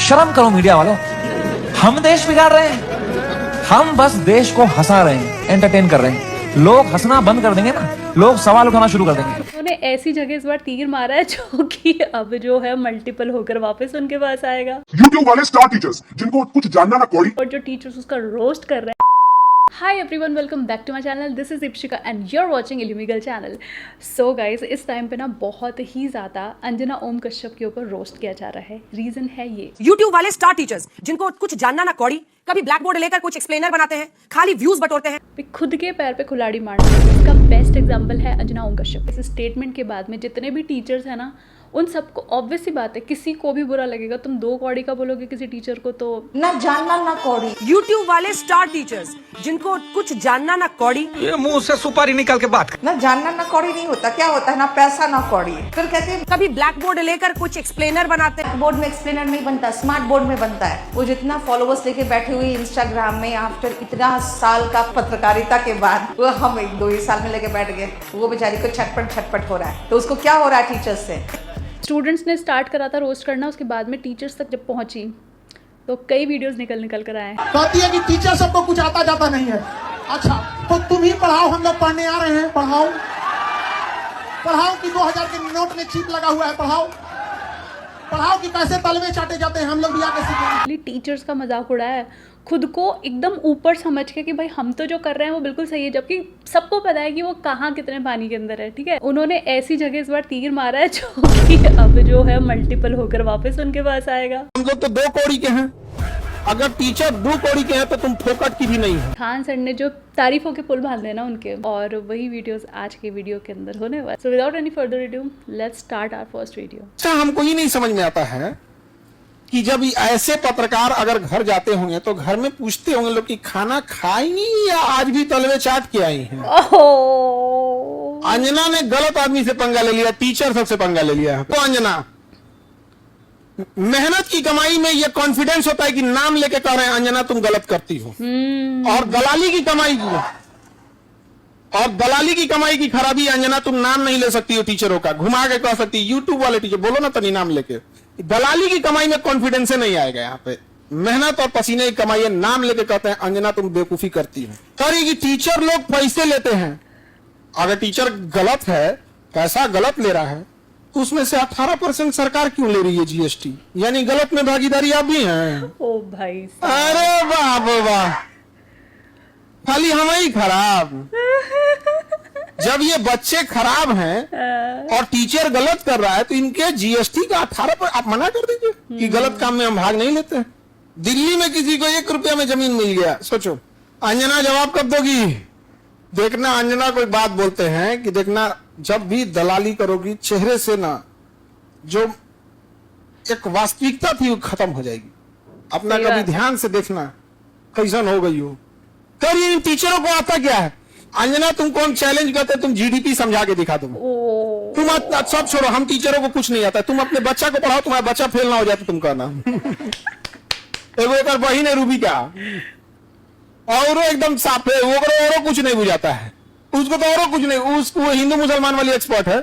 शर्म करो मीडिया वालों, हम देश बिगाड़ रहे हैं। हम बस देश को हंसा रहे हैं, एंटरटेन कर रहे हैं। लोग हंसना बंद कर देंगे ना, लोग सवाल उठाना शुरू कर देंगे। उन्होंने ऐसी जगह इस बार तीर मारा है जो कि अब जो है मल्टीपल होकर वापस उनके पास आएगा। YouTube वाले स्टार टीचर्स जिनको कुछ जानना ना कौड़ी, और जो टीचर्स उसका रोस्ट कर रहे हैं। Hi everyone, welcome back to my channel. This is Ipshika and you are watching Illumigal channel. So guys, इस टाइम पे ना बहुत ही ज़्यादा अंजना ओम कश्यप के ऊपर रोस्ट किया जा रहा है। रीज़न है ये, YouTube वाले स्टार टीचर्स जिनको कुछ जानना ना कौड़ी, कभी ब्लैक बोर्ड लेकर कुछ एक्सप्लेनर बनाते हैं, खाली व्यूज बटोरते हैं। खुद के पैर पे कुल्हाड़ी मारना, इसका बेस्ट एग्जांपल है अंजना ओम कश्यप। इस स्टेटमेंट के बाद में जितने भी टीचर्स हैं ना, उन सबको ऑब्वियस सी बात है, किसी को भी बुरा लगेगा। तुम दो कौड़ी का बोलोगे किसी टीचर को तो ना जानना ना कौड़ी। YouTube वाले स्टार टीचर्स जिनको कुछ जानना ना कौड़ी, ये मुंह से सुपारी निकाल के बात। ना जानना ना कौड़ी नहीं होता, क्या होता है ना पैसा ना कौड़ी। फिर कहते हैं कभी ब्लैक बोर्ड लेकर कुछ एक्सप्लेनर बनाते हैं। बोर्ड में एक्सप्लेनर नहीं बनता, स्मार्ट बोर्ड में बनता है। वो जितना फॉलोवर्स लेके बैठे हुए इंस्टाग्राम में, आफ्टर इतना साल का पत्रकारिता के बाद वो हम 1-2 साल में लेके बैठ गए, वो बेचारी को छटपट हो रहा है। तो उसको क्या हो रहा है टीचर्स से? स्टूडेंट्स ने स्टार्ट करा था रोस्ट करना, उसके बाद में टीचर्स तक जब पहुंची तो कई वीडियोस निकल कर आए। कहती है कि टीचर सबको कुछ आता जाता नहीं है। अच्छा, तो तुम ही पढ़ाओ, हम लोग पढ़ने आ रहे हैं। पढ़ाओ कि 2000 के नोट में चिप लगा हुआ है। पढ़ाओ कि कैसे तलवे चाटे जाते हैं, हम लोग भी आके सीखेंगे। टीचर्स का मजाक उड़ाया है, खुद को एकदम ऊपर समझ के कि भाई हम तो जो कर रहे हैं वो बिल्कुल सही है, जबकि सबको पता है कि वो कहाँ कितने पानी के अंदर है। ठीक है, उन्होंने ऐसी जगह इस बार तीर मारा है जो कि अब जो है मल्टीपल होकर वापस उनके पास आएगा। हम लोग तो 2 कौड़ी के हैं, अगर टीचर 2 कौड़ी के हैं तो तुम फोकट की भी नहीं है। खान सर ने जो तारीफों के पुल बांधे ना उनके, और वही वीडियोस आज के वीडियो के अंदर होने वाले। So without any further ado, let's start our first video. अच्छा, हमको ही नहीं समझ में आता है कि जब ऐसे पत्रकार अगर घर जाते होंगे तो घर में पूछते होंगे लोग कि खाना खाई या आज भी तलवे चाट के आई हैं। अंजना ने गलत आदमी से पंगा ले लिया, टीचर सबसे पंगा ले लिया। तो अंजना, मेहनत की कमाई में ये कॉन्फिडेंस होता है कि नाम लेके कह रहे हैं अंजना तुम गलत करती हो। और दलाली की कमाई की खराबी, अंजना तुम नाम नहीं ले सकती हो टीचरों का, घुमा के कह सकती है। यूट्यूब वाले टीचर बोलो ना तनी नाम लेके। दलाली की कमाई में कॉन्फिडेंस नहीं आएगा। यहाँ पे मेहनत और पसीने की कमाई है, नाम लेके कहते हैं अंजना तुम बेवकूफी करती हो। सर, ये टीचर लोग पैसे लेते हैं, अगर टीचर गलत है, पैसा गलत ले रहा है, तो उसमें से 18% सरकार क्यों ले रही है जीएसटी? यानी गलत में भागीदारी आप भी हैं। ओ भाई, अरे वाह, खाली हम ही खराब। जब ये बच्चे खराब हैं और टीचर गलत कर रहा है तो इनके जीएसटी का 18% आप मना कर दीजिए कि गलत काम में हम भाग नहीं लेते। दिल्ली में किसी को 1 रुपया में जमीन मिल गया, सोचो अंजना जवाब कब दोगी? देखना, अंजना कोई बात बोलते हैं कि देखना, जब भी दलाली करोगी चेहरे से ना जो एक वास्तविकता थी वो खत्म हो जाएगी। अपना कभी ध्यान से देखना कैसन हो गई हो। कर इन टीचरों को आता क्या है? अंजना तुमको हम चैलेंज करते, तुम जीडीपी समझा के दिखा दो। तुम सब छोड़ो, हम टीचरों को कुछ नहीं आता। तुम अपने बच्चा को पढ़ाओ, तुम्हारा बच्चा फेल ना हो जाए तो तुम कहना। एक बहिन है रूबी का, और एकदम साफ है, वो कुछ नहीं बुझाता है उसको, तो और कुछ नहीं। उसको हिंदू मुसलमान वाली एक्सपर्ट है,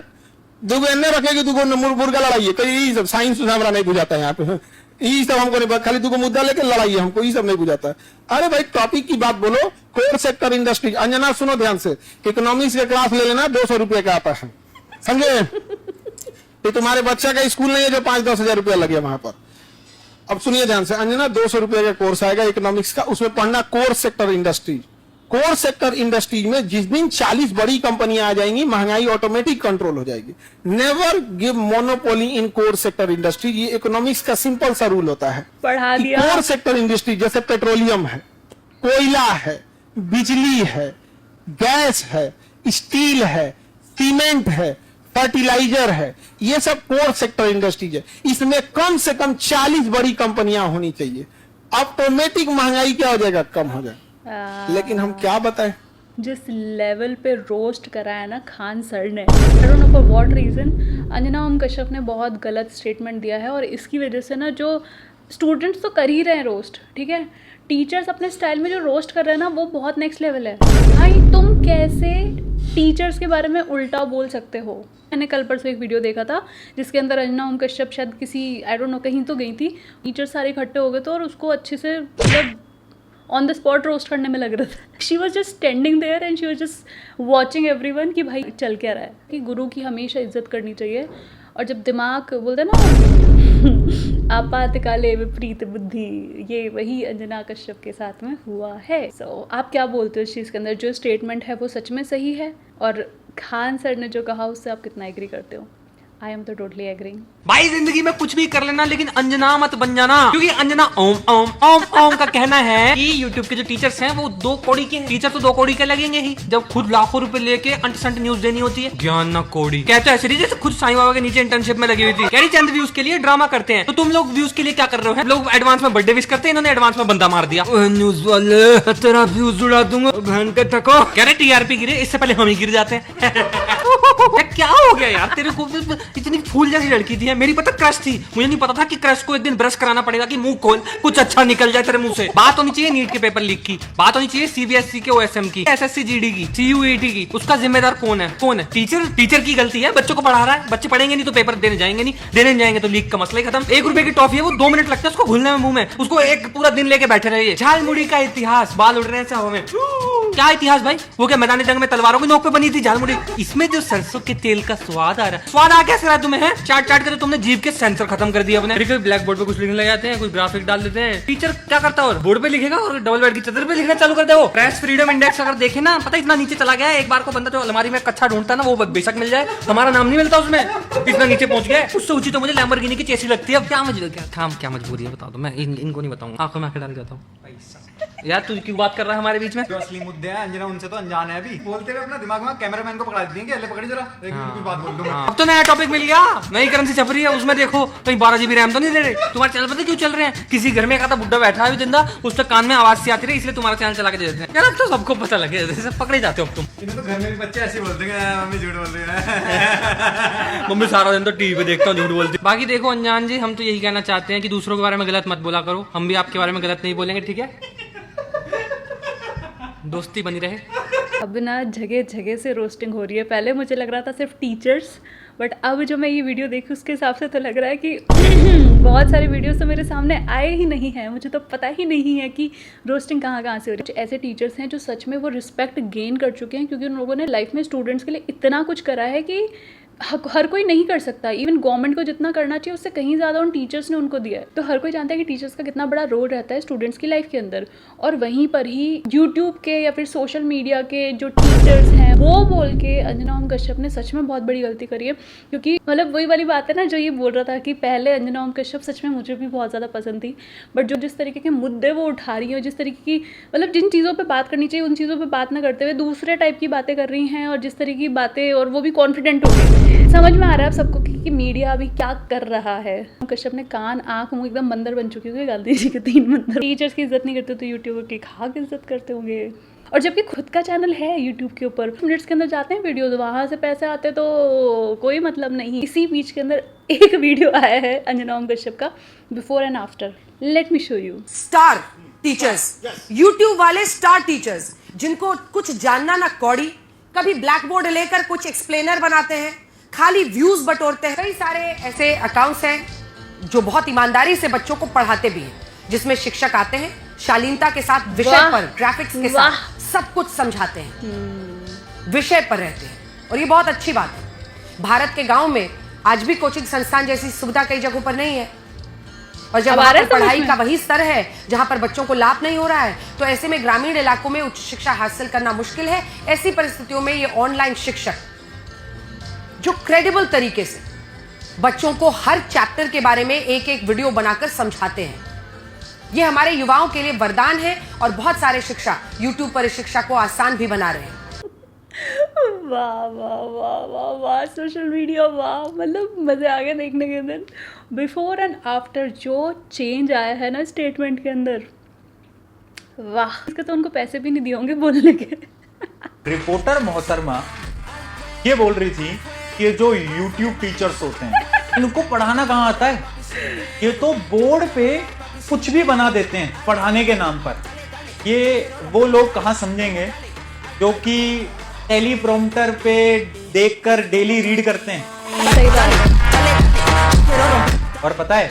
दुगो एने रखेगी, दुगो मुर्गा लड़ाई है। सब साइंस हमारा नहीं बुझाता है यहाँ पे, ये सब हमको नहीं, खाली दुगो मुद्दा लेके लड़ाई है, हमको ये सब नहीं बुझाता। अरे भाई, टॉपिक की बात बोलो। कोर सेक्टर इंडस्ट्री, अंजना सुनो ध्यान से, इकोनॉमिक्स का क्लास ले लेना, 200 रुपये का आता है, समझे? तो तुम्हारे बच्चा का स्कूल नहीं है जो 5-10 हजार रुपया लगे वहां पर। अब सुनिए ध्यान से, अंजना 200 रुपये का कोर्स आएगा इकोनॉमिक्स का, उसमें पढ़ना core sector industry. Core sector industries में जिस दिन 40 बड़ी कंपनियां आ जाएंगी, महंगाई ऑटोमेटिक कंट्रोल हो जाएगी। नेवर गिव मोनोपोली इन कोर सेक्टर इंडस्ट्री। ये इकोनॉमिक्स का सिंपल सा रूल होता है। पढ़ा दिया। कोर सेक्टर इंडस्ट्री जैसे पेट्रोलियम है, कोयला है, बिजली है, गैस है, स्टील है, सीमेंट है, फर्टिलाइजर है, ये सब कोर सेक्टर इंडस्ट्रीज है। इसमें कम से कम 40 बड़ी कंपनियां होनी चाहिए। ऑटोमेटिक महंगाई क्या हो जाएगा? कम हो जाएगा। लेकिन हम क्या बताएं, जिस लेवल पे रोस्ट करा है ना खान सर ने, I don't know for what reason, Anjana Om Kashyap ने बहुत गलत स्टेटमेंट दिया है। और इसकी वजह से ना, जो स्टूडेंट्स तो कर ही रहे हैं रोस्ट, ठीक है, टीचर्स अपने स्टाइल में जो रोस्ट कर रहे हैं ना, वो बहुत नेक्स्ट लेवल है। भाई, तुम कैसे टीचर्स के बारे में उल्टा बोल सकते हो। मैंने कल परसों एक वीडियो देखा था जिसके अंदर अंजना ओम कश्यप शायद किसी आई डोंट नो कहीं तो गई थी, टीचर्स सारे इकट्ठे हो गए थे और उसको अच्छे से मतलब ऑन द स्पॉट रोस्ट करने में लग रहा था। She was just standing there and she was just watching everyone कि भाई चल क्या रहा है, कि गुरु की हमेशा इज्जत करनी चाहिए। और जब दिमाग बोलते ना आपातकाले विपरीत बुद्धि, ये वही अंजना कश्यप के साथ में हुआ है। सो आप क्या बोलते हो इस चीज़ के अंदर? जो स्टेटमेंट है वो सच में सही है? और खान सर ने जो कहा उससे आप कितना एग्री करते हो? आई एम तो टोटली एग्रीइंग। भाई जिंदगी में कुछ भी कर लेना लेकिन अंजना मत बन जाना, क्योंकि अंजना ओम ओम ओम ओम का कहना है कि यूट्यूब के जो टीचर्स हैं वो 2 कौड़ी के टीचर तो 2 कौड़ी के लगेंगे ही, जब खुद लाखों रुपए लेके अंट न्यूज देनी होती है। ज्ञान ना कौड़ी कहते हैं ऐसे जैसे खुद साईं बाबा के नीचे इंटर्नशिप में लगी हुई थी, कह रही चंद व्यूज के लिए ड्रामा करते हैं। तो तुम लोग व्यूज के लिए क्या कर रहे हो? लोग एडवांस में बर्थडे विश करते हैं, इन्होंने एडवांस में बंदा मार दिया। न्यूज वाले तेरा व्यूज उड़ा दूंगा बहन के थको, कह रहे टीआरपी गिरे, इससे पहले हम ही गिर जाते हैं। क्या हो गया यार तेरे को? इतनी फूल जैसी लड़की थी, मेरी पता क्रश थी, मुझे नहीं पता था कि क्रश को एक दिन ब्रश कराना पड़ेगा कि मुंह खोल कुछ अच्छा निकल जाए तेरे मुंह से। बात होनी चाहिए नीट के पेपर लीक की, बात होनी चाहिए सीबीएसई के ओएसएम की, एसएससी जीडी की, सीयूईटी की। उसका जिम्मेदार कौन है? कौन है? टीचर। टीचर की गलती है, बच्चों को पढ़ा रहा है, बच्चे पढ़ेंगे नहीं तो पेपर देने जाएंगे नहीं, देने जाएंगे तो लीक का मसला ही खत्म। 1 रुपए की टॉफी है, वो 2 मिनट लगता है उसको घुलने में मुंह में, उसको एक पूरा दिन लेके बैठे रहिए। झालमुड़ी का इतिहास, बाल उड़ रहे हैं हवा में। क्या इतिहास भाई? वो क्या मैदानी जंग में तलवारों की नोक पे बनी थी झालमुड़ी? इसमें जो सरसों के तेल का स्वाद आ रहा है, स्वाद आ कैसे रहा तुम्हें? है चाट चाट कर तुमने जीभ के सेंसर खत्म कर दिया अपने। फिर ब्लैक बोर्ड पे कुछ लिखने लग जाते हैं, कुछ ग्राफिक डाल देते हैं। टीचर क्या करता है? और बोर्ड पे लिखेगा और डबल बेड की चादर पे लिखना चालू कर दे। वो प्रेस फ्रीडम इंडेक्स अगर देखे ना, पता इतना नीचे चला गया है। एक बार को बंदा जो अलमारी में कच्चा ढूंढता ना, वो बेशक मिल जाए, हमारा नाम नहीं मिलता उसमें, इतना नीचे पहुंच गया। उससे ऊंची तो मुझे लैम्बोर्गिनी की चेसी लगती है। अब क्या मजबूरी है बता दो, मैं इनको नहीं बताऊंगा, आंखों में आंखें डाल जाता हूँ। यार तू क्यों बात कर रहा है हमारे बीच में? जो असली मुद्दे हैं अंजना उनसे तो अनजान है अभी। बोलते हुए अपना दिमाग में कैमरामैन को पकड़ा देंगे, अल्ले पकड़ी जरा एक मिनट की बात बोल दूंगा। अब तो नया टॉपिक मिल गया, नई करेंसी छप रही है, उसमें देखो कहीं 12 GB रैम तो नहीं दे रहे। तुम्हारे चैनल पता क्यों चल रहे हैं? किसी घर में एक आधा बुड्ढा बैठा है जिंदा, उसके कान में आवाज सी आती रही, इसलिए तुम्हारा चैनल चला के दे देते हैं। यार अब तो सबको पता लगे, पकड़े जाते हो अब तुम। इन्हें तो घर में भी बच्चे ऐसे बोल देंगे मम्मी झूठ बोल रही है। मम्मी सारा दिन तो टीवी पे देखता हूँ झूठ बोलती। बाकी देखो अनजान जी, हम तो यही कहना चाहते हैं कि दूसरों के बारे में गलत मत बोला करो, हम भी आपके बारे में गलत नहीं बोलेंगे, ठीक है? दोस्ती बनी रहे। अब ना जगह जगह से रोस्टिंग हो रही है। पहले मुझे लग रहा था सिर्फ टीचर्स, बट अब जो मैं ये वीडियो देखी उसके हिसाब से तो लग रहा है कि बहुत सारे वीडियोस तो मेरे सामने आए ही नहीं हैं, मुझे तो पता ही नहीं है कि रोस्टिंग कहाँ कहाँ से हो रही है। ऐसे टीचर्स हैं जो सच में वो रिस्पेक्ट गेन कर चुके हैं, क्योंकि उन लोगों ने लाइफ में स्टूडेंट्स के लिए इतना कुछ करा है कि हर कोई नहीं कर सकता। इवन गवर्नमेंट को जितना करना चाहिए उससे कहीं ज़्यादा उन टीचर्स ने उनको दिया है। तो हर कोई जानता है कि टीचर्स का कितना बड़ा रोल रहता है स्टूडेंट्स की लाइफ के अंदर। और वहीं पर ही यूट्यूब के या फिर सोशल मीडिया के जो टीचर्स हैं वो बोल के अंजना ओम कश्यप ने सच में बहुत बड़ी गलती करी है। क्योंकि मतलब वही वाली बात है ना जो ये बोल रहा था कि पहले अंजना ओम कश्यप सच में मुझे भी बहुत ज़्यादा पसंद थी, बट जो जिस तरीके के मुद्दे वो उठा रही हैं, जिस तरीके की मतलब जिन चीज़ों पर बात करनी चाहिए उन चीज़ों पर बात ना करते हुए दूसरे टाइप की बातें कर रही हैं, और जिस तरीके की बातें, और वो भी कॉन्फिडेंट हो गई। समझ में आ रहा है सबको कि मीडिया अभी क्या कर रहा है। कश्यप ने कान आंख मुंह एकदम बंदर बन चुके होंगे, गांधी जी के 3 बंदर। टीचर्स की इज्जत नहीं करते तो यूट्यूबर की खाक इज्जत करते होंगे। और जबकि खुद का चैनल है यूट्यूब के ऊपर, मिनट्स के अंदर जाते हैं वीडियोस, वहाँ से पैसे आते तो कोई मतलब नहीं। इसी बीच के अंदर एक वीडियो आया है अंजना ओम कश्यप का, before and after. Let me show you. Star teachers, YouTube वाले स्टार टीचर्स जिनको कुछ जानना ना कौड़ी, कभी ब्लैक बोर्ड लेकर कुछ एक्सप्लेनर बनाते हैं, खाली व्यूज बटोरते हैं। कई सारे ऐसे अकाउंट्स हैं जो बहुत ईमानदारी से बच्चों को पढ़ाते भी हैं, जिसमें शिक्षक आते हैं शालीनता के साथ विषय पर, ग्राफिक्स के साथ सब कुछ समझाते हैं, विषय पर रहते हैं, और ये बहुत अच्छी बात है। भारत के गांव में आज भी कोचिंग संस्थान जैसी सुविधा कई जगहों पर नहीं है, और जब वहां पर पढ़ाई का वही स्तर है जहां पर बच्चों को लाभ नहीं हो रहा है, तो ऐसे में ग्रामीण इलाकों में उच्च शिक्षा हासिल करना मुश्किल है। ऐसी परिस्थितियों में ये ऑनलाइन शिक्षक जो क्रेडिबल तरीके से बच्चों को हर चैप्टर के बारे में एक एक वीडियो बनाकर समझाते हैं, ये हमारे युवाओं के लिए वरदान है, और बहुत सारे शिक्षा यूट्यूब पर इस शिक्षा को आसान भी बना रहे हैं। वाह वाह वाह वाह वाह, सोशल मीडिया वाह, मतलब मजे आ गए देखने के दिन। बिफोर एंड आफ्टर जो चेंज आया है ना स्टेटमेंट के अंदर, वाह। इसके तो उनको पैसे भी नहीं दिए होंगे बोलने के। रिपोर्टर मोहतरमा ये बोल रही थी कि जो YouTube टीचर्स होते हैं इनको पढ़ाना कहाँ आता है, ये तो बोर्ड पे कुछ भी बना देते हैं पढ़ाने के नाम पर। ये वो लोग कहाँ समझेंगे जो कि टेलीप्रॉम्प्टर पे देखकर डेली रीड करते हैं। सही बात है। और पता है,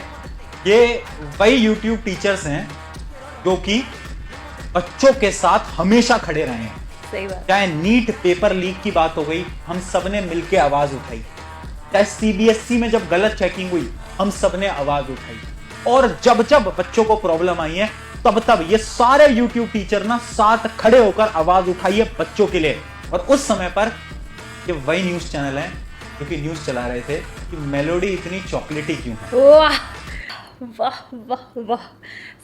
ये वही YouTube टीचर्स हैं जो कि बच्चों के साथ हमेशा खड़े रहे हैं। सही बात। चाहे नीट पेपर लीक की बात हो गई, हम सबने मिलकर आवाज उठाई। चाहे CBSE में जब गलत चेकिंग हुई, हम सबने आवाज उठाई। और जब जब बच्चों को प्रॉब्लम आई है, तब तब ये सारे YouTube टीचर ना साथ खड़े होकर आवाज उठाई है बच्चों के लिए। और उस समय पर ये वही न्यूज चैनल है जो कि न्यूज चला रहे थे कि मेलोडी इतनी चॉकलेटी क्यों है। वाह वाह वाह वाह,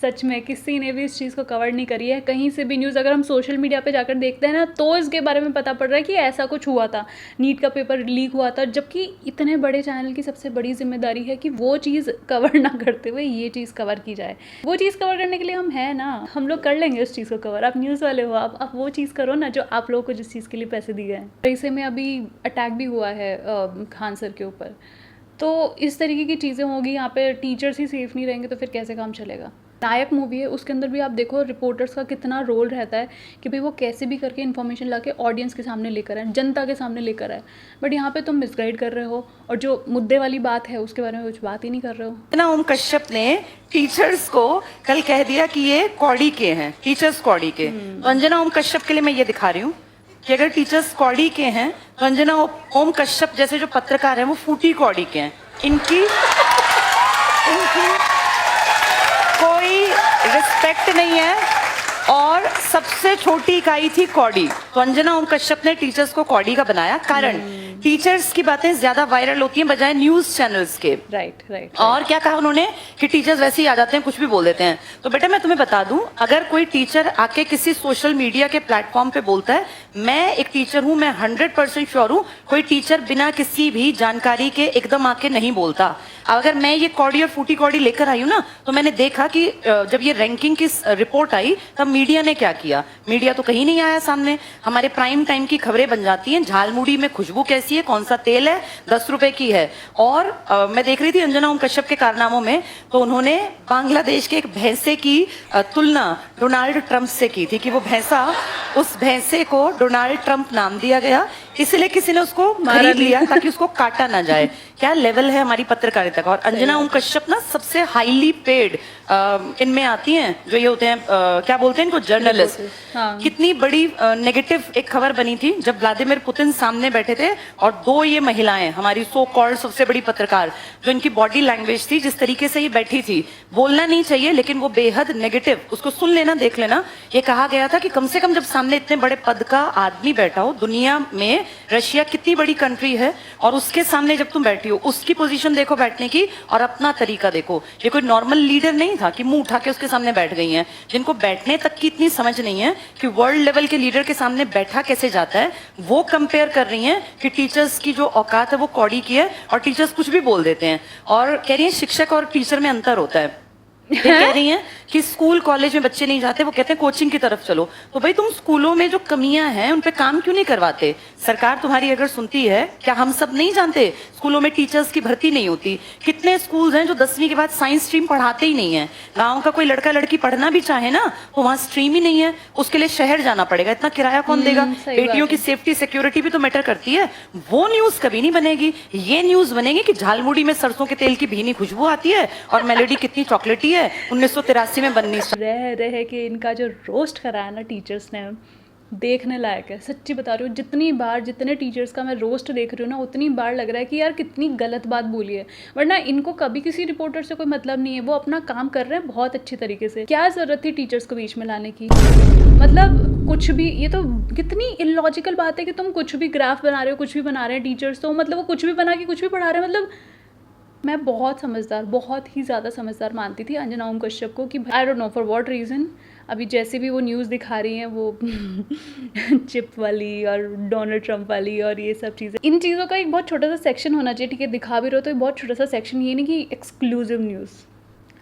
सच में किसी ने भी इस चीज़ को कवर नहीं करी है कहीं से भी न्यूज़। अगर हम सोशल मीडिया पे जाकर देखते हैं ना, तो इसके बारे में पता पड़ रहा है कि ऐसा कुछ हुआ था, नीट का पेपर लीक हुआ था, जबकि इतने बड़े चैनल की सबसे बड़ी जिम्मेदारी है कि वो चीज़ कवर ना करते हुए ये चीज़ कवर की जाए। वो चीज़ कवर करने के लिए हम हैं ना, हम लोग कर लेंगे उस चीज़ को कवर। आप न्यूज़ वाले हो, आप वो चीज़ करो ना जो आप लोगों को जिस चीज़ के लिए पैसे दिए हैं। ऐसे में अभी अटैक भी हुआ है खान सर के ऊपर, तो इस तरीके की चीज़ें होगी। यहाँ पे टीचर्स ही सेफ नहीं रहेंगे तो फिर कैसे काम चलेगा। नायक मूवी है, उसके अंदर भी आप देखो रिपोर्टर्स का कितना रोल रहता है कि भाई वो कैसे भी करके इन्फॉर्मेशन लाके ऑडियंस के सामने लेकर आए, जनता के सामने लेकर आए। बट यहाँ पे तुम मिसगाइड कर रहे हो और जो मुद्दे वाली बात है उसके बारे में कुछ बात ही नहीं कर रहे हो। ना ओम कश्यप ने टीचर्स को कल कह दिया कि ये कौड़ी के हैं, टीचर्स कौड़ी के। तो अंजना ओम कश्यप के लिए मैं ये दिखा रही हूँ कि अगर टीचर्स कौड़ी के हैं तो अंजना ओम कश्यप जैसे जो पत्रकार हैं वो फूटी कौड़ी के हैं। इनकी कोई रिस्पेक्ट नहीं है और सबसे छोटी इकाई थी कौड़ी। तो अंजना ओम कश्यप ने टीचर्स को कौड़ी का बनाया, कारण टीचर्स की बातें ज्यादा वायरल होती हैं बजाय न्यूज चैनल्स के। राइट। और क्या कहा उन्होंने कि टीचर्स वैसे ही आ जाते हैं, कुछ भी बोल देते हैं। तो बेटा मैं तुम्हें बता दूं, अगर कोई टीचर आके किसी सोशल मीडिया के प्लेटफॉर्म पे बोलता है, मैं एक टीचर हूं, मैं 100% श्योर हूं कोई टीचर बिना किसी भी जानकारी के एकदम आके नहीं बोलता। अगर मैं ये कौड़ी और फूटी कौड़ी लेकर आई हूं ना, तो मैंने देखा कि जब ये रैंकिंग की रिपोर्ट आई तब मीडिया ने क्या किया। मीडिया तो कहीं नहीं आया सामने, हमारे प्राइम टाइम की खबरें बन जाती हैं, झालमुड़ी में खुशबू कैसी है, कौन सा तेल है, 10 रुपए की है। और मैं देख रही थी अंजना ओम कश्यप के कारनामों में, तो उन्होंने बांग्लादेश के एक भैंसे की तुलना डोनाल्ड ट्रंप से की थी कि वो भैंसा, उस भैंसे को डोनाल्ड ट्रंप नाम दिया गया, इसलिए किसी ने उसको खरीद लिया ताकि उसको काटा ना जाए। क्या लेवल है हमारी पत्रकारिता का। और अंजना ओम कश्यप ना सबसे हाईली पेड इनमें आती हैं, जो ये होते हैं क्या बोलते हैं इनको, जर्नलिस्ट। हाँ। कितनी बड़ी नेगेटिव एक खबर बनी थी जब व्लादिमीर पुतिन सामने बैठे थे और दो ये महिलाएं, हमारी सो कॉल्ड सबसे बड़ी पत्रकार, जो इनकी बॉडी लैंग्वेज थी, जिस तरीके से ये बैठी थी, बोलना नहीं चाहिए लेकिन वो बेहद नेगेटिव, उसको सुन लेना, देख लेना। ये कहा गया था कि कम से कम जब सामने इतने बड़े पद का आदमी बैठा हो, दुनिया में रशिया कितनी बड़ी कंट्री है और उसके सामने जब तुम बैठी हो, उसकी पोजीशन देखो बैठने की और अपना तरीका देखो। ये कोई नॉर्मल लीडर नहीं था कि मुंह उठा के उसके सामने बैठ गई हैं, जिनको बैठने तक की इतनी समझ नहीं है कि वर्ल्ड लेवल के लीडर के सामने बैठा कैसे जाता है। वो कंपेयर कर रही हैं कि टीचर्स की जो औकात है वो कौड़ी की है और टीचर्स कुछ भी बोल देते हैं। और कह रही है शिक्षक और टीचर में अंतर होता है। ये कह रही हैं कि स्कूल कॉलेज में बच्चे नहीं जाते, वो कहते हैं कोचिंग की तरफ चलो। तो भाई तुम स्कूलों में जो कमियां हैं उन पे काम क्यों नहीं करवाते। सरकार तुम्हारी अगर सुनती है, क्या हम सब नहीं जानते स्कूलों में टीचर्स की भर्ती नहीं होती। कितने स्कूल हैं जो 10वीं के बाद साइंस स्ट्रीम पढ़ाते ही नहीं है। गाँव का कोई लड़का लड़की पढ़ना भी चाहे ना, तो वहाँ स्ट्रीम ही नहीं है, उसके लिए शहर जाना पड़ेगा। इतना किराया कौन देगा। बेटियों की सेफ्टी सिक्योरिटी भी तो मैटर करती है। वो न्यूज कभी नहीं बनेगी। ये न्यूज बनेगी कि झालमुड़ी में सरसों के तेल की भीनी खुशबू आती है और मेलोडी कितनी चॉकलेटी है, 1983 में बननी। रह के इनका जो रोस्ट कराया ना टीचर्स ने, देखने लायक है। सच्ची बता रही हूँ, जितनी बार जितने टीचर्स का मैं रोस्ट देख रही हूँ ना, उतनी बार लग रहा है कि यार कितनी गलत बात बोली है। वरना इनको कभी किसी रिपोर्टर से कोई मतलब नहीं है, वो अपना काम कर रहे हैं बहुत अच्छे तरीके से। क्या जरूरत थी टीचर्स को बीच में लाने की। मतलब कुछ भी, ये तो कितनी इलॉजिकल बात है कि तुम कुछ भी ग्राफ बना रहे हो, कुछ भी बना रहे हैं टीचर्स, तो मतलब वो कुछ भी बना के कुछ भी पढ़ा रहे हैं। मतलब मैं बहुत समझदार, बहुत ही ज़्यादा समझदार मानती थी अंजना ओम कश्यप को कि आई don't know for what reason अभी जैसे भी वो न्यूज़ दिखा रही हैं, वो चिप वाली और डोनाल्ड ट्रंप वाली और ये सब चीज़ें, इन चीज़ों का एक बहुत छोटा सा सेक्शन होना चाहिए। ठीक है, दिखा भी रहो तो एक बहुत छोटा सा सेक्शन, ये नहीं कि एक्सक्लूसिव न्यूज़।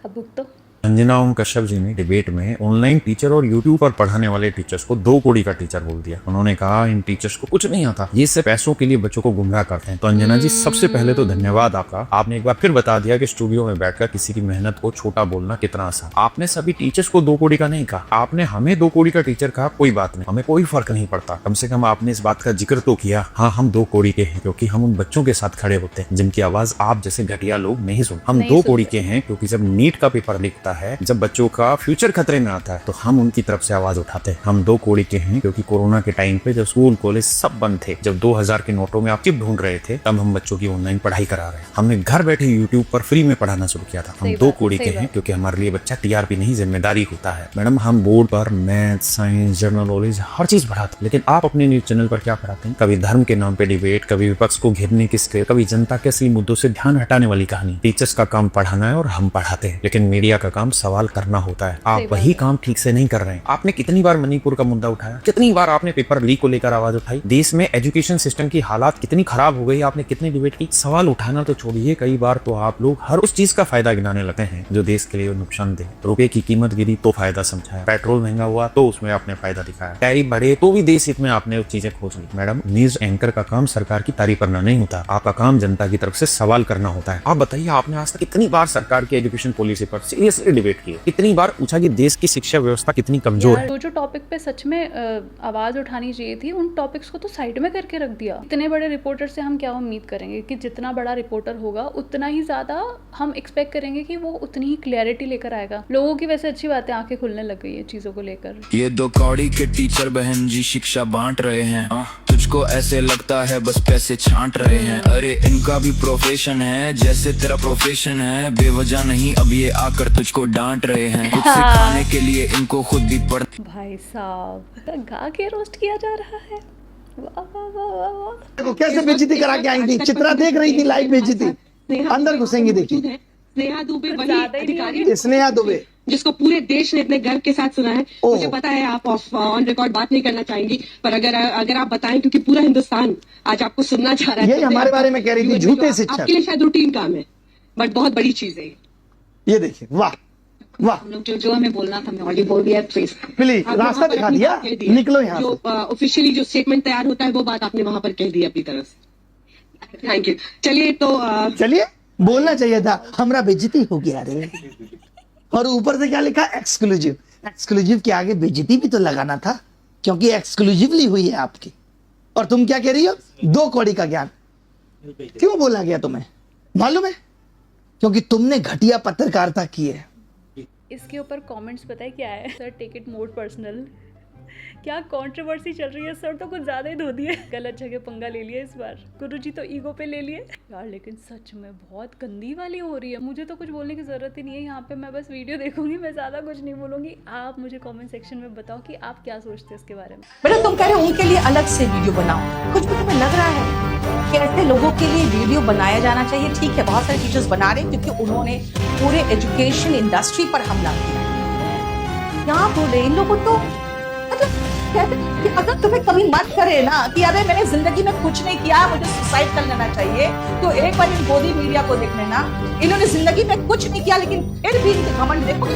अब बुक तो अंजना ओम कश्यप जी ने डिबेट में ऑनलाइन टीचर और यूट्यूब पर पढ़ाने वाले टीचर्स को 2 कौड़ी का टीचर बोल दिया। उन्होंने कहा इन टीचर्स को कुछ नहीं आता, ये सिर्फ पैसों के लिए बच्चों को गुमराह करते हैं। तो अंजना जी सबसे पहले तो धन्यवाद आपका, आपने एक बार फिर बता दिया कि स्टूडियो में बैठकर किसी की मेहनत को छोटा बोलना कितना आसान। आपने सभी टीचर्स को 2 कौड़ी का नहीं कहा, आपने हमें 2 कौड़ी का टीचर कहा, कोई बात नहीं, हमें कोई फर्क नहीं पड़ता। कम से कम आपने इस बात का जिक्र तो किया, हाँ हम 2 कौड़ी के हैं क्योंकि हम उन बच्चों के साथ खड़े होते हैं जिनकी आवाज आप जैसे घटिया लोग नहीं सुन। हम 2 कौड़ी के हैं क्योंकि जब नीट का पेपर लिखता है, जब बच्चों का फ्यूचर खतरे में आता है तो हम उनकी तरफ से आवाज उठाते हैं। हम 2 कौड़ी के हैं क्योंकि कोरोना के टाइम पे जब स्कूल कॉलेज सब बंद थे, जब 2000 के नोटों में आप चिप ढूंढ रहे थे, तब हम बच्चों की ऑनलाइन पढ़ाई करा रहे हैं। हमने घर बैठे यूट्यूब पर फ्री में पढ़ाना शुरू किया था। हम 2 कौड़ी के हैं क्योंकि हमारे लिए बच्चा टीआरपी नहीं जिम्मेदारी होता है। मैडम हम बोर्ड पर मैथ, साइंस, जनरल नॉलेज हर चीज पढ़ाते हैं, लेकिन आप अपने न्यूज चैनल पर क्या पढ़ाते हैं? कभी धर्म के नाम पे डिबेट, कभी विपक्ष को घेरने की स्क्रिप्ट, कभी जनता के असली मुद्दों से ध्यान हटाने वाली कहानी। टीचर्स का काम पढ़ाना है और हम पढ़ाते हैं, लेकिन मीडिया का काम सवाल करना होता है। आप वही काम ठीक से नहीं कर रहे हैं। आपने कितनी बार मणिपुर का मुद्दा उठाया, कितनी बार आपने पेपर लीक को लेकर आवाज उठाई, देश में एजुकेशन सिस्टम की हालात कितनी खराब हो गई, आपने कितनी डिबेट की। सवाल उठाना तो छोड़िए, कई बार तो आप लोग हर उस चीज का फायदा गिनाने लगते हैं जो देश के लिए नुकसानदेह। रुपए की कीमत गिरी तो फायदा समझाया, पेट्रोल महंगा हुआ तो उसमें आपने फायदा दिखाया, टैरिफ बढ़े तो भी देश हित में आपने चीजें खोज ली। मैडम न्यूज एंकर का काम सरकार की तारीफ करना नहीं होता, आपका काम जनता की तरफ से सवाल करना होता है। आप बताइए, आपने आज तक कितनी बार सरकार की एजुकेशन पॉलिसी पर सीरियसली डिबेट की, कितनी बार पूछा कि देश की शिक्षा व्यवस्था कितनी कमजोर है? जो टॉपिक पे सच में आवाज उठानी चाहिए थी, उन टॉपिक्स को तो साइड में करके रख दिया। इतने बड़े रिपोर्टर से हम क्या उम्मीद करेंगे कि जितना बड़ा रिपोर्टर होगा उतना ही ज्यादा हम एक्सपेक्ट करेंगे कि वो उतनी ही क्लैरिटी लेकर आएगा। लोगों की वैसे अच्छी बातें आंखें खुलने लग गई है चीजों को लेकर। ये 2 कौड़ी के टीचर बहन जी शिक्षा बांट रहे हैं, तुझको ऐसे लगता है बस पैसे छांट रहे हैं। अरे इनका भी प्रोफेशन है जैसे तेरा प्रोफेशन है, बेवजह नहीं अब ये आकर तुझको डांट रहे हैं। कुछ सिखाने के लिए इनको खुद भी पढ़। भाई साहब गा के रोस्ट किया जा रहा है। वाह वाह वाह वाह वाह। देखो कैसे बेइज्जती करा के आई थी, चित्रा देख रही थी लाइव बेइज्जती, अंदर घुसेंगी देखिए। स्नेहा दुबे वही अधिकारी, स्नेहा दुबे जिसको पूरे देश ने इतने गर्व के साथ सुना है। मुझे पता है आप ऑन रिकॉर्ड बात नहीं करना चाहेंगी, पर अगर आप बताएं, क्योंकि पूरा हिंदुस्तान आज आपको सुनना चाह रहा है। यही हमारे बारे में कह रही थी, झूठे शिक्षक। आपके लिए शायद रूटीन काम है, बट बहुत बड़ी चीज है ये। देखिए वाह वाह, हम लोग जो हमें बोलना था, हमने ऑलरेडी बोल दिया। प्लीज रास्ता दिखा दिया, निकलो यहाँ जो ऑफिशियली जो स्टेटमेंट तैयार होता है वो बात आपने वहां पर कह दी अपनी तरफ से। Thank you. चलिए तो चलिए, बोलना चाहिए था, हमरा बेइज्जती हो गया रे। और ऊपर से क्या लिखा, एक्सक्लूसिव। एक्सक्लूसिव के आगे बेइज्जती भी तो लगाना था, क्योंकि एक्सक्लूसिवली हुई है आपकी। और तुम क्या कह रही हो, 2 कौड़ी का ज्ञान। क्यों बोला गया तुम्हें मालूम है? क्योंकि तुमने घटिया पत्रकारिता की है। इसके ऊपर कमेंट्स पता है क्या है? Sir take it more personal. क्या कंट्रोवर्सी चल रही है सर, तो कुछ ज्यादा ही धो दिए। गलत जगह पंगा ले लिया इस बार, गुरुजी तो ईगो पे ले लिए यार। लेकिन सच में बहुत गंदी वाली हो रही है। मुझे तो कुछ बोलने की जरूरत ही नहीं है यहाँ पे, मैं बस वीडियो देखूंगी, मैं ज्यादा कुछ नहीं बोलूंगी। आप मुझे कमेंट सेक्शन में बताओ कि आप क्या सोचते हैं इसके बारे में। बेटा तुम कह रहे हो उनके लिए अलग से वीडियो बनाओ, कुछ भी तुम्हें लग रहा है कि ऐसे लोगों के लिए वीडियो बनाया जाना चाहिए? ठीक है, बहुत सारे टीचर्स बना रहे हैं क्योंकि उन्होंने पूरे एजुकेशन इंडस्ट्री पर हमला किया। क्या बोले इन लोगों तो, मतलब कहते कि अगर तुम्हें कभी मन करे ना कि अरे मैंने जिंदगी में कुछ नहीं किया, मुझे सुसाइड कर लेना चाहिए, तो एक बार इन मोदी मीडिया को देख लेना। इन्होंने जिंदगी में कुछ नहीं किया, लेकिन फिर भी घमंड देखो,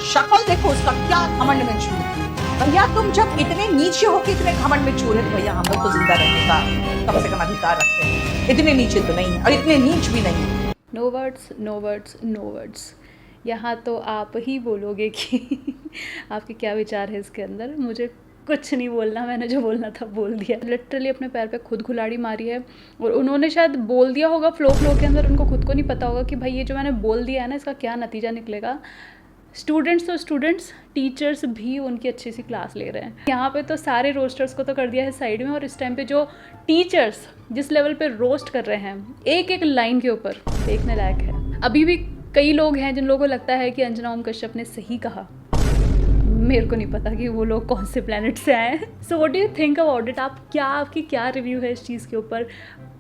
शक्ल देखो उसका, क्या घमंड में चूर। भैया तुम जब इतने नीचे हो कि इतने घमंड में चूर है, तो भैया हम लोग तो जिंदा रहने का कम से कम अधिकार रखते हैं। इतने नीचे तो नहीं है, और इतने नीच भी नहीं है। No words, no words, no words. यहाँ तो आप ही बोलोगे कि आपके क्या विचार है इसके अंदर। मुझे कुछ नहीं बोलना, मैंने जो बोलना था बोल दिया। लिटरली अपने पैर पे खुद कुल्हाड़ी मारी है। और उन्होंने शायद बोल दिया होगा फ्लो के अंदर, उनको खुद को नहीं पता होगा कि भाई ये जो मैंने बोल दिया है ना, इसका क्या नतीजा निकलेगा। स्टूडेंट्स तो स्टूडेंट्स, टीचर्स भी उनकी अच्छी सी क्लास ले रहे हैं। यहाँ पे तो सारे रोस्टर्स को तो कर दिया है साइड में, और इस टाइम पे जो टीचर्स जिस लेवल पे रोस्ट कर रहे हैं एक एक लाइन के ऊपर, देखने लायक है। अभी भी कई लोग हैं जिन लोगों को लगता है कि अंजना ओम कश्यप ने सही कहा। मेरे को नहीं पता कि वो लोग कौन से प्लेनेट से आए हैं। So what do you think about it? आपकी क्या रिव्यू है इस चीज़ के ऊपर?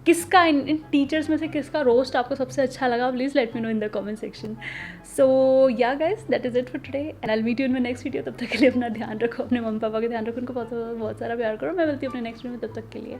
किसका इन टीचर्स में से किसका रोस्ट आपको सबसे अच्छा लगा? Please let me know in the comment section. So yeah guys, that is it for today and I will meet you in my next video. तब तक के लिए अपना ध्यान रखो, अपने मम्मी पापा का ध्यान रखो, उनको बहुत सारा प्यार करो। मैं मिलती हूँ अपने नेक्स्ट वीडियो में, तब तक के लिए